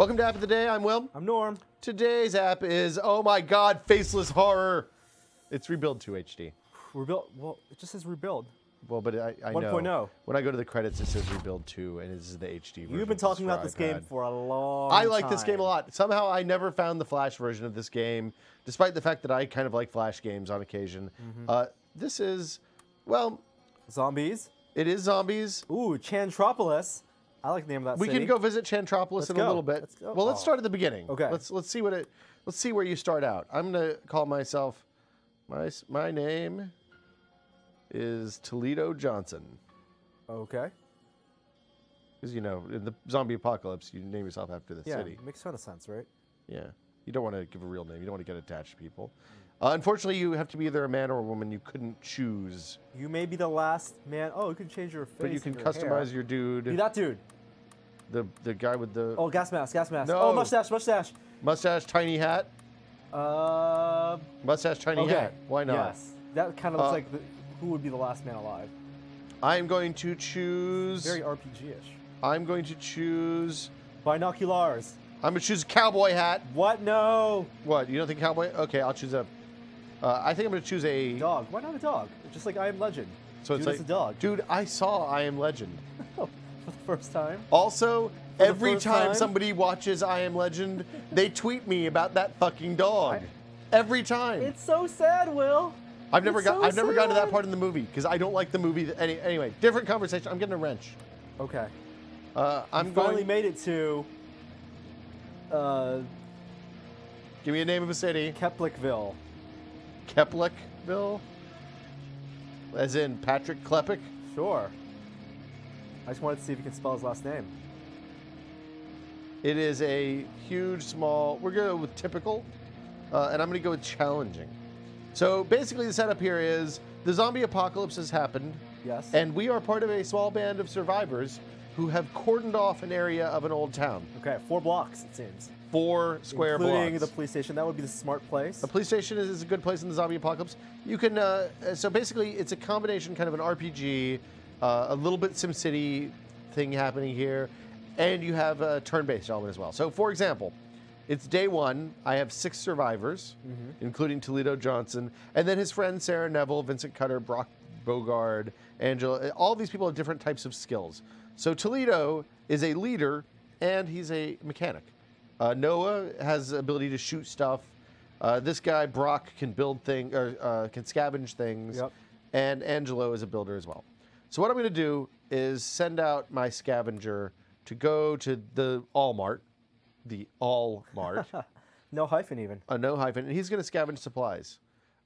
Welcome to App of the Day. I'm Will. I'm Norm. Today's app is, oh my god, Faceless Horror. It's Rebuild 2 HD. Rebuild. Well, it just says rebuild. Well, but I 1.0. know. When I go to the credits, it says Rebuild 2, and this is the HD version. You've been talking about this game for a long I time. like this game a lot. Somehow, I never found the Flash version of this game, despite the fact that I kind of like Flash games on occasion. This is, well... Zombies? It is zombies. Ooh, Chantropolis. I like the name of that city. We can go visit Chantropolis in a little bit. Well, let's start at the beginning. Okay. Let's see what let's see where you start out. I'm gonna call myself my name is Toledo Johnson. Okay. Because in the zombie apocalypse, you name yourself after the city. Yeah, makes kind of sense, right? Yeah. You don't want to give a real name. You don't want to get attached to people. Unfortunately, you have to be either a man or a woman. You couldn't choose. You may be the last man. Oh, you can change your face. But you can and customize hair. your dude. Be that dude. The guy with the... Oh, gas mask. No. Oh, mustache. Mustache, tiny hat. Mustache, tiny hat. Why not? Yes. That kind of looks like who would be the last man alive. I'm going to choose... Very RPG-ish. I'm going to choose... Binoculars. I'm going to choose a cowboy hat. What? No. What? You don't think cowboy? Okay, I'll choose a... I think I'm going to choose a... Dog. Why not a dog? Just like I Am Legend. So dude, it's like a dog. Dude, I saw I Am Legend. For the first time? Also, every time time? somebody watches I Am Legend, they tweet me about that fucking dog. Every time. It's so sad, Will. I've never gotten to that sad. part in the movie because I don't like the movie. Anyway, different conversation. I'm getting a wrench. Okay. I'm finally made it to. Give me a name of a city. Keplickville. Keplickville? As in Patrick Klepek? Sure. I just wanted to see if you can spell his last name. It is a huge, small... We're going to go with typical, and I'm going to go with challenging. So basically the setup here is the zombie apocalypse has happened. Yes. And we are part of a small band of survivors who have cordoned off an area of an old town. Okay, 4 blocks, it seems. 4 square blocks. Including the police station. That would be the smart place. A police station is a good place in the zombie apocalypse. You can, so basically it's a combination, kind of an RPG, a little bit SimCity thing happening here, and you have a turn-based element as well. So for example, it's day 1. I have 6 survivors, including Toledo Johnson, and then his friends Sarah Neville, Vincent Cutter, Brock Bogard, Angela. All these people have different types of skills. So Toledo is a leader, and he's a mechanic. Noah has the ability to shoot stuff. This guy, Brock, can build things, or can scavenge things. Yep. And Angelo is a builder as well. So what I'm going to do is send out my scavenger to go to the All-Mart. The All-Mart. No hyphen even. No hyphen. And he's going to scavenge supplies.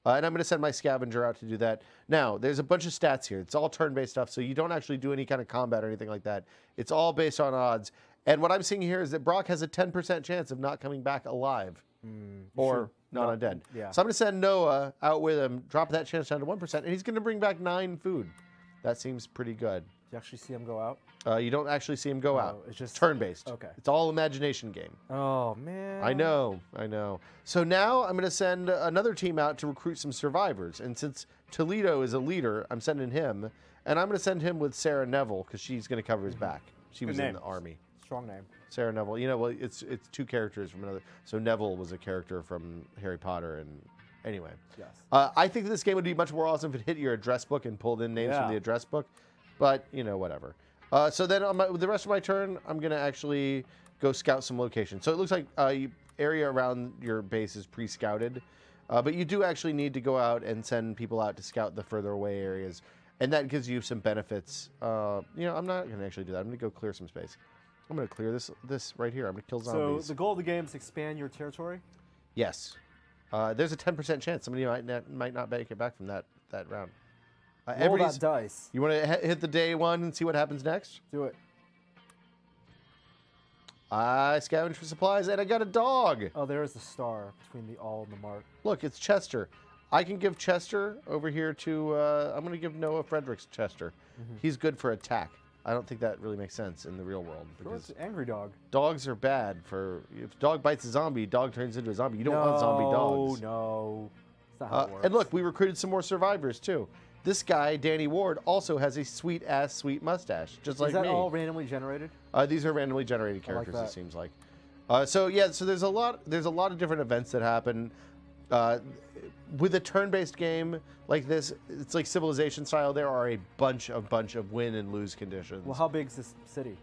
And I'm going to send my scavenger out to do that. Now, there's a bunch of stats here. It's all turn-based stuff, so you don't actually do any kind of combat or anything like that. It's all based on odds. And what I'm seeing here is that Brock has a 10% chance of not coming back alive. Or not undead. Yeah. So I'm going to send Noah out with him, drop that chance down to 1%, and he's going to bring back 9 food. That seems pretty good. Do you actually see him go out? You don't actually see him go out. It's just turn-based. Okay. It's all imagination game. Oh, man. I know. So now I'm going to send another team out to recruit some survivors. And since Toledo is a leader, I'm sending him. And I'm going to send him with Sarah Neville because she's going to cover his back. She was in the army. Strong name. Sarah Neville. Well, it's 2 characters from another. So Neville was a character from Harry Potter. And anyway. Yes. I think this game would be much more awesome if it hit your address book and pulled in names from the address book. But, whatever. So then on the rest of my turn, I'm going to actually go scout some locations. So it looks like area around your base is pre-scouted. But you do actually need to go out and send people out to scout the further away areas. And that gives you some benefits. I'm not going to actually do that. I'm going to go clear some space. I'm going to clear this right here. I'm going to kill zombies. So the goal of the game is to expand your territory? Yes. There's a 10% chance somebody might not make it back from that round. Roll that dice. You want to hit the day 1 and see what happens next? Do it. I scavenged for supplies and I got a dog. Oh, there is the star between the all and the mark. Look, it's Chester. I can give Chester over here to, I'm going to give Noah Fredericks Chester. He's good for attack. I don't think that really makes sense in the real world. Because it's an angry dog. Dogs are bad for, if dog bites a zombie, dog turns into a zombie. You don't want zombie dogs. No, that's not how it works. And look, we recruited some more survivors too. This guy, Danny Ward, also has a sweet mustache, just like me. Is that all randomly generated? These are randomly generated characters, like it seems like. So there's a lot of different events that happen. With a turn-based game like this, it's like Civilization style. There are a bunch of win and lose conditions. Well, how big is this city?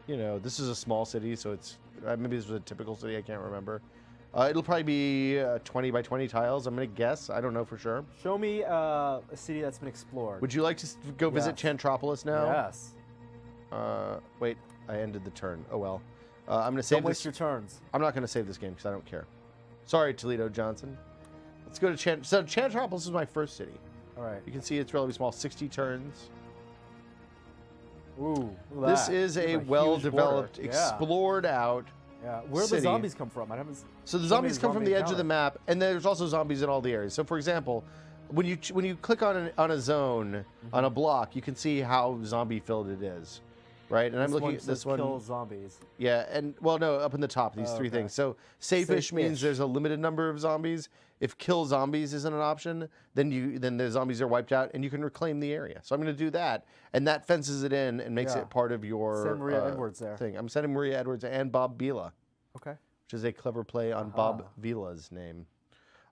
You know, this is a small city, so it's maybe this was a typical city. I can't remember. It'll probably be 20 by 20 tiles. I'm gonna guess. I don't know for sure. Show me a city that's been explored. Would you like to go visit Chantropolis now? Yes. Wait, I ended the turn. Oh well. I'm gonna save Don't waste your turns. I'm not gonna save this game because I don't care. Sorry, Toledo Johnson. Let's go to So Chantropolis is my first city. All right. You can see it's relatively small, 60 turns. Ooh, look at This that. is This a huge well-developed, border. explored out. Yeah. Where do the city. zombies come from? I haven't. So the shown me zombies come from the edge of the encounter. map, and there's also zombies in all the areas. So for example, when you click on a zone on a block, you can see how zombie filled it is, right? And I'm looking at this one. Kill zombies. Yeah, and well, no, up in the top, these three things. So safe-ish means Safe-ish. there's a limited number of zombies. If kill zombies isn't an option, then the zombies are wiped out, and you can reclaim the area. So I'm going to do that, and that fences it in and makes it part of your Send Maria Edwards there. thing. I'm sending Maria Edwards and Bob Vila, Okay. which is a clever play on Bob Vila's name.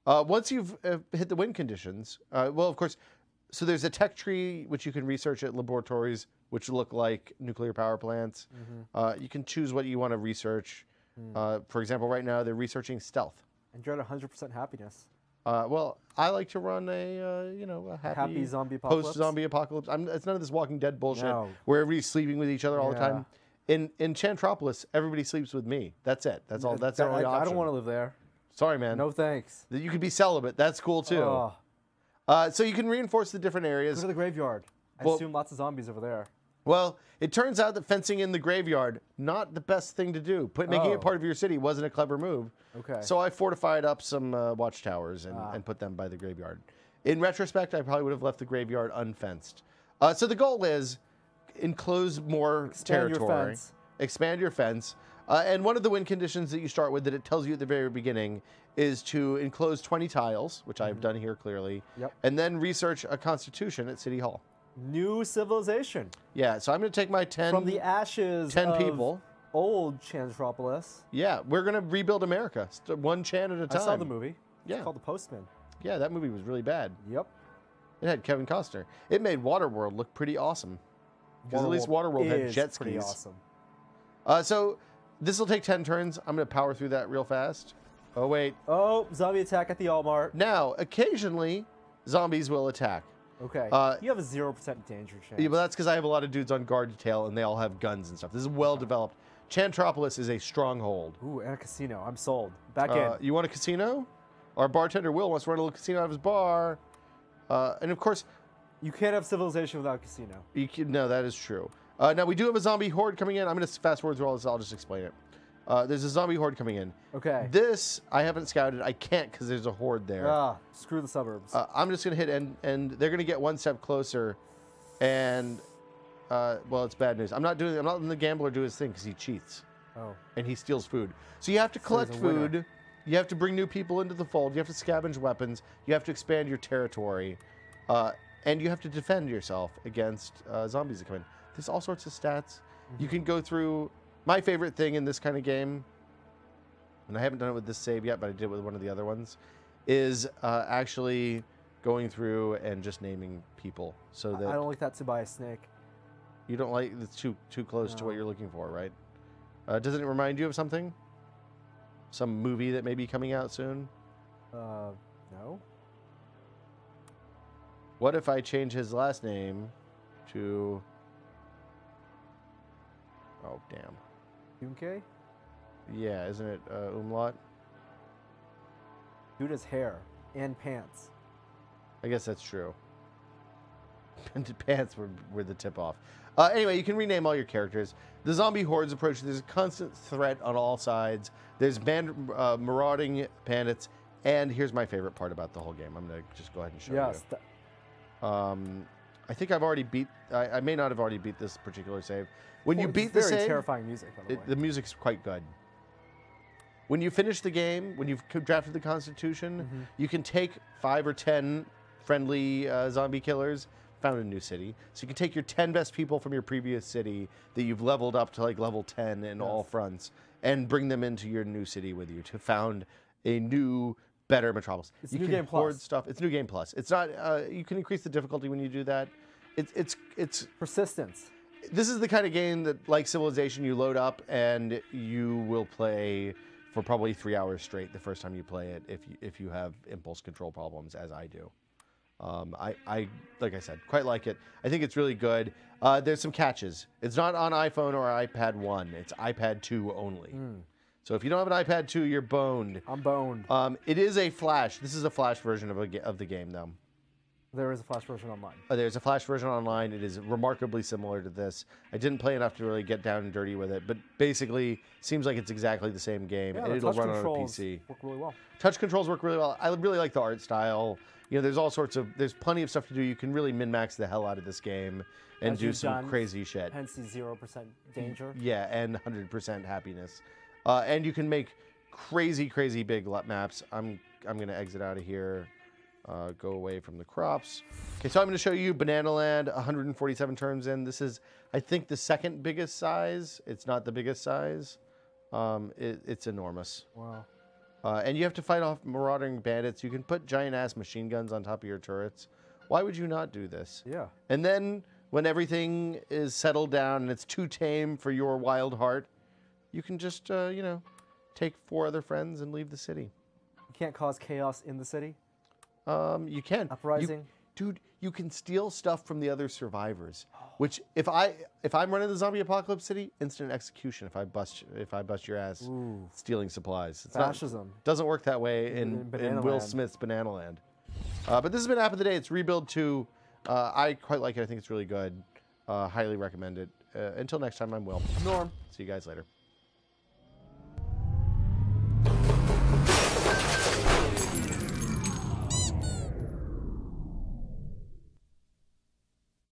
Once you've hit the win conditions, well, of course, so there's a tech tree which you can research at laboratories, which look like nuclear power plants. You can choose what you want to research. For example, right now they're researching stealth. And you're at 100% happiness. Well, I like to run a Happy zombie apocalypse? post-zombie apocalypse. It's none of this Walking Dead bullshit No. where everybody's sleeping with each other all the Yeah. time. In Chantropolis, everybody sleeps with me. That's it. That's all. That's the only option. I don't want to live there. Sorry, man. No thanks. You could be celibate. That's cool too. Oh, So you can reinforce the different go areas. to the graveyard. I Well- assume lots of zombies over there. Well, it turns out that fencing in the graveyard, not the best thing to do. Making Oh. it part of your city wasn't a clever move. Okay. So I fortified up some watchtowers and put them by the graveyard. In retrospect, I probably would have left the graveyard unfenced. So the goal is enclose more Expand your territory. fence. Expand your fence. And one of the win conditions that you start with that it tells you at the very beginning is to enclose 20 tiles, which I've done here clearly, Yep. and then research a constitution at City Hall. New civilization. Yeah, so I'm going to take my 10... From the ashes 10 of people. old Chantropolis. Yeah, we're going to rebuild America, one Chan at a time. I saw the movie. Yeah. It's called The Postman. Yeah, that movie was really bad. Yep. It had Kevin Costner. It made Waterworld look pretty awesome. Because at least Waterworld had is jet pretty skis. awesome. So this will take 10 turns. I'm going to power through that real fast. Oh, wait. Oh, zombie attack at the Walmart. Now, occasionally, zombies will attack. Okay. You have a 0% danger chance. Yeah, but that's because I have a lot of dudes on guard detail, and they all have guns and stuff. This is well developed. Chantropolis is a stronghold. Ooh, and a casino. I'm sold. Back in. You want a casino? Our bartender Will wants to run a little casino out of his bar. And of course, You can't have civilization without casino. no, that is true. Now we do have a zombie horde coming in. I'm going to fast forward through all this. I'll just explain it. There's a zombie horde coming in. Okay. This I haven't scouted. I can't because there's a horde there. Screw the suburbs. I'm just going to hit and they're going to get one step closer. And well, it's bad news. I'm not letting the gambler do his thing because he cheats. Oh. And he steals food. So you have to collect he's a winner. food. You have to bring new people into the fold. You have to scavenge weapons. You have to expand your territory. And you have to defend yourself against zombies that come in. There's all sorts of stats. You can go through. My favorite thing in this kind of game, and I haven't done it with this save yet, but I did it with one of the other ones, is actually going through and just naming people. So that I don't like that to buy a snake. you don't like it's too close to what you're looking for, right? Doesn't it remind you of something? Some movie that may be coming out soon? No. What if I change his last name to... Oh, damn. Junke? Yeah, isn't it umlaut? Dude has hair and pants. I guess that's true. Pants were the tip-off. Anyway, you can rename all your characters. The zombie hordes approach. There's a constant threat on all sides. There's marauding bandits. And here's my favorite part about the whole game. I'm going to just go ahead and show you. I think I've already beat... I may not have already beat this particular save. When you beat the very save... terrifying music, by the way. The music's quite good. When you finish the game, when you've drafted the Constitution, you can take 5 or 10 friendly zombie killers, found a new city. So you can take your 10 best people from your previous city that you've leveled up to like level 10 in all fronts and bring them into your new city with you to found a new, better metropolis. It's you New can Game hoard Plus. stuff. It's New Game Plus. It's not. You can increase the difficulty when you do that. It's Persistence. this is the kind of game that, like Civilization, you load up and you will play for probably 3 hours straight the first time you play it if you have impulse control problems, as I do. I like I said, quite like it. I think it's really good. There's some catches. It's not on iPhone or iPad 1. It's iPad 2 only. So if you don't have an iPad 2, you're boned. I'm boned. It is a Flash. This is a Flash version of the game, though. There is a Flash version online. There's a Flash version online. It is remarkably similar to this. I didn't play enough to really get down and dirty with it, but basically seems like it's exactly the same game, Yeah, and the it'll touch run on a controls PC. work really well. Touch controls work really well. I really like the art style. You know, there's all sorts of, there's plenty of stuff to do. You can really min-max the hell out of this game and As do you've some done, crazy shit. Hence the 0% danger. Yeah, and 100% happiness. And you can make crazy big maps. I'm gonna exit out of here. Go away from the crops. Okay, so I'm going to show you Bananaland, 147 turns in. This is, I think, the second biggest size. It's not the biggest size. It's enormous. Wow. And you have to fight off marauding bandits. You can put giant-ass machine guns on top of your turrets. Why would you not do this? Yeah. And then, when everything is settled down and it's too tame for your wild heart, you can just, you know, take 4 other friends and leave the city. You can't cause chaos in the city? You can. Uprising? Dude, you can steal stuff from the other survivors. Which, if I'm running the zombie apocalypse city, instant execution if I bust your ass stealing supplies. It's Fascism. Doesn't work that way in Will Smith's Bananaland. But this has been App of the Day. It's Rebuild 2. I quite like it. I think it's really good. Highly recommend it. Until next time, I'm Will. Norm. See you guys later.